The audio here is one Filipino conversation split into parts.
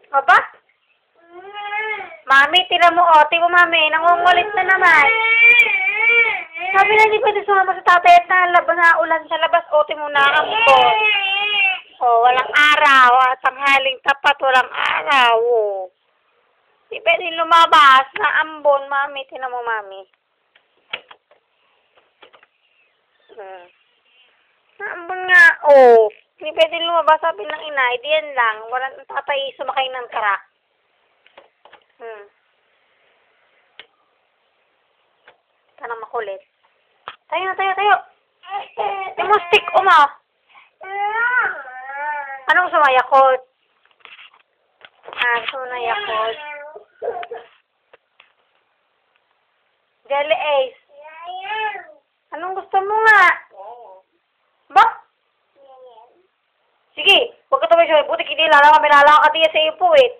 Aba? Mami, tira mo, o. Tira mo, mami. Nangungulit na naman. Sabi na hindi pwede sumama sa tatay at na ulan sa labas. O, tira mo na ambon. O, walang araw. At tanghaling tapat, walang araw. O. Hindi pwede lumabas na ambon, mami. Tira mo, mami. Naambon nga, oh. Hindi pwede lumabas, sabi ng ina. Hindi yan lang. Walang tatay sumakay ng truck. Tanang makulit. Tayo. Yung mo stick, uma. Anong gusto mo, Yakult? Gusto mo na Yakult? Jelly Ace. Anong gusto mo nga? Ba? Sige, huwag ka tuloy siya. Buti kinilala kami ka diya sa ipo eh.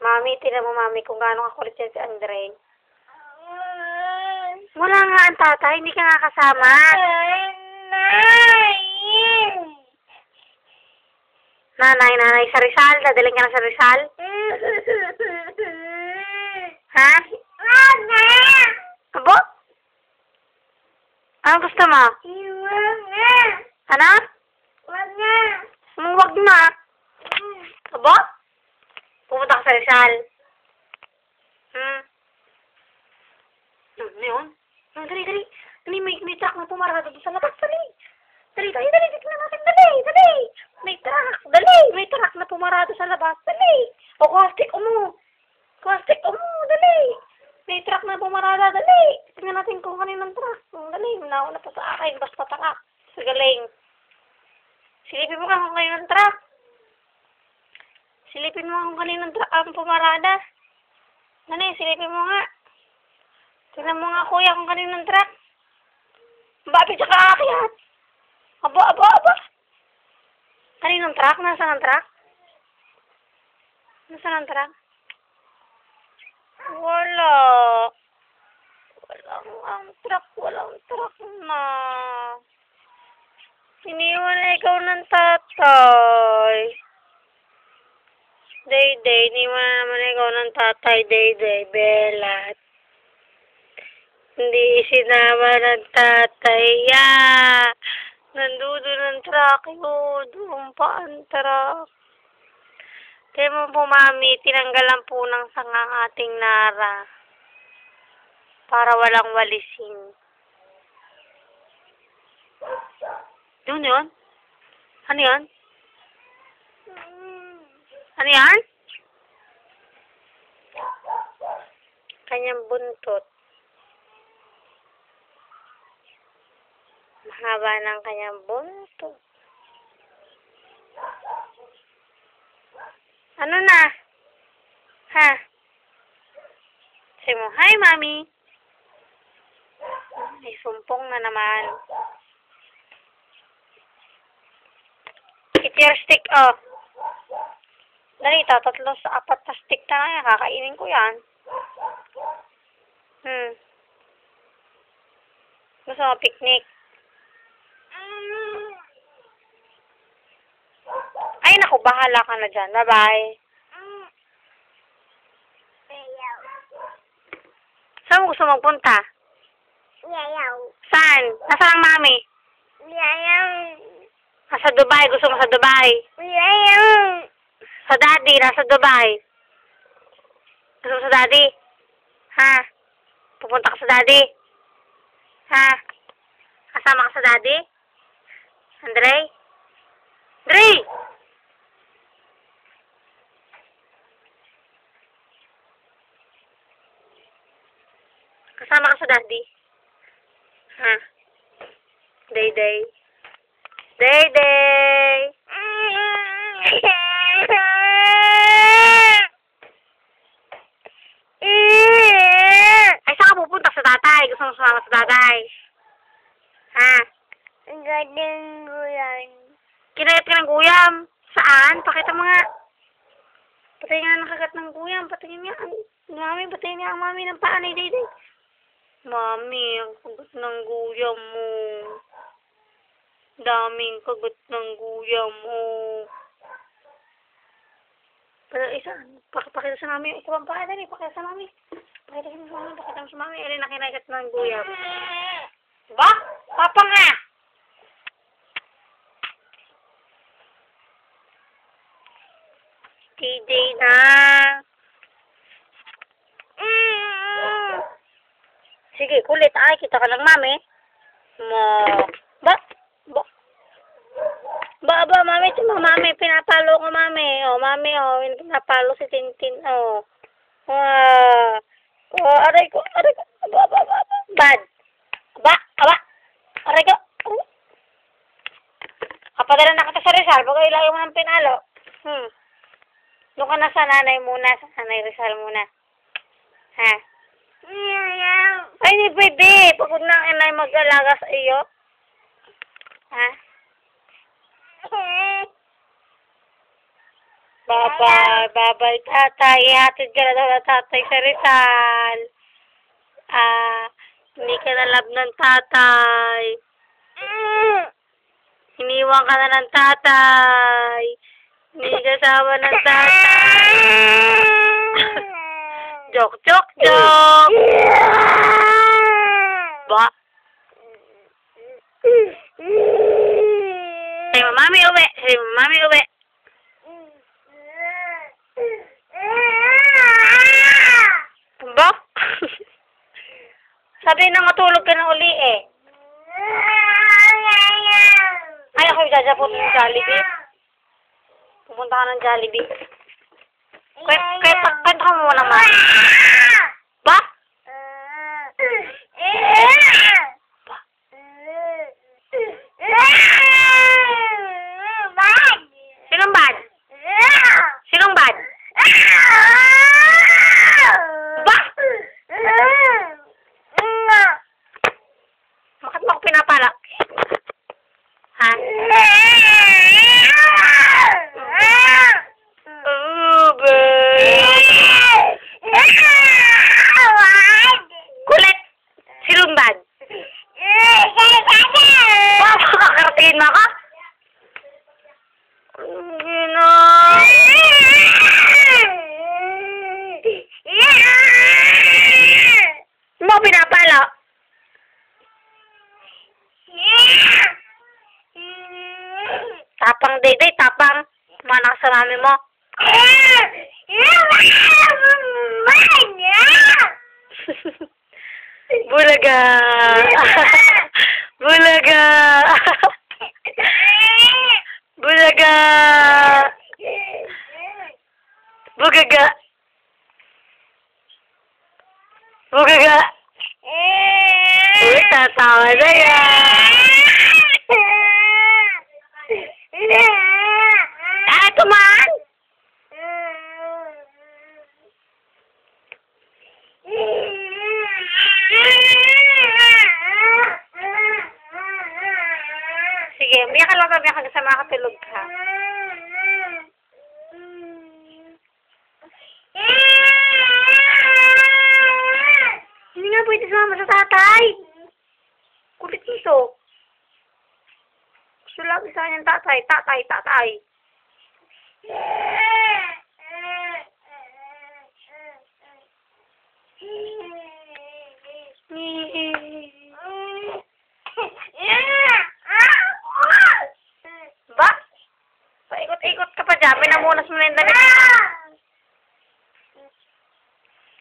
Mami, tinan mo mami kung gaano kakulit yan si Andre. Wala nga ang tatay, hindi ka nga kasama. Nanay, sa Rizal. Dadaling ka na sa Rizal? Ha? Abo? Ano gusto mo? Ano? Wag na. Abo? Pupunta ka sa Rizal. Ano yun? Dali. May truck na pumarada doon sa labas. Dali. Tignan natin. Dali. May truck na pumarada sa labas. Dali. O, Kostik, umo. Dali. May truck na pumarada. Dali. Tignan natin kung kaninang truck. Dali. Nauna pa sa akin. Basta truck. Sa galing. Silipin mo ka kung kaninang truck. Silipin mo kung kaninang truck ang pumarada. Dali, silipin mo nga. Tignan mo nga, kuya, kung kaninang truck. Bakit siya kaakyat? Aba. Kaninang truck? Nasaan ang truck? Wala. Walang truck na. Iniwan na ikaw ng tatay. Day, iniwan na naman ikaw ng tatay, Day, Belat. Hindi sinama ng tatay, Nandudo ng truck, doon pa ang truck. Kaya mo po, mami, tinanggalan po ng sangang ating Nara. Para walang walisin. Yun yun? Ano yun? Kanyang buntot. Mahaba ng kanyang buntot. Ano na? Ha? Say mo, hi, mami. May sumpong na naman. Eat your stick, oh. Dali, 3 sa 4 na stick na yan. Kakainin ko yan. Gusto mo picnic? Ay, naku, bahala ka na dyan. Bye-bye. Saan mo gusto magpunta? Saan? Nasaan ang mami? Nasa Dubai. Gusto mo sa Dubai? Sa daddy. Nasa Dubai. Gusto mo sa daddy? Ha? Pupunta ka sa daddy? Ha? Kasama ka sa daddy? Andre? Kasama ka sa daddy? Ha? Day. Ay, saan ka pupunta sa tatay? Gusto mo sumama sa tatay? Ha? Ang gandang guyan. Kinayat ka ng guyam? Saan? Pakita mo nga. Patay nga ng kagat ng guyam. Patayin niya ang mami ng paa ni Day. Mami, ang kagat ng guyam mo. Daming kagat ng guyam mo. Pero isa, pakita sa mami. Ikaw ang pa, dali, pakita sa mami. Pakita mo sa mami. Eri na kinagat ng guyab. Ba? Papa nga! TJ na. Sige, kulit. Ay, kita ka lang, mami. Ba? Mami, mami, pinapalo ko, mami. Oh, mami, oh, pinapalo si Tintin, oh. Aray ko. Bad. Aba. Aray ko. Kapadala na kita sa Rizal, bago ilayo mo ng pinalo. Doon ka na sa nanay muna, sa nanay Rizal muna. Ha? Ay, hindi pwede. Pagod na ang inay mag-alaga sa iyo. Ha? Babay, tatay. Ihatid ka na daw na tatay sa Rizal. Hindi ka na love ng tatay. Iniwan ka na ng tatay. Hindi kasama ng tatay. Joke. Ba? Say mo, mami uwi. Ba? Sabi na matulog ka na uli eh. Ay, ako yung jajapot ng Jollibee. Pupunta ka ng Jollibee. Kanta ka muna, ma. Ba? Sinong bad? Ba? Bakit mo ako pinapala? Ha? Kulit! Sinong bad? Kakaratingin mo ako? Mo pinapala? Tapang day, tapang. Mana ka sa mami mo. Bulaga. Bugaga. Uy, tatawa na yan. Kumaan! Sige, umiyak ka lang, umiyak ka sa mga katulog ka. Hindi nga pwede sumama sa tatay. Kulit nito. Gusto lang isa niyang tatay. Ba? Paikot-ikot ka pa dyan. Pinamunas mo na yung damit.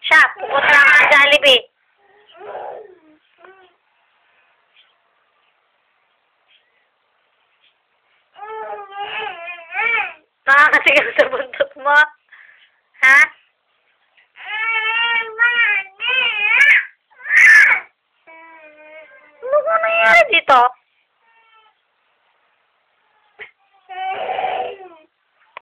Siya, pupunta lang ang Jollibee. Nakakasigaw sa buntot mo. Ha? Ano ba nangyari dito?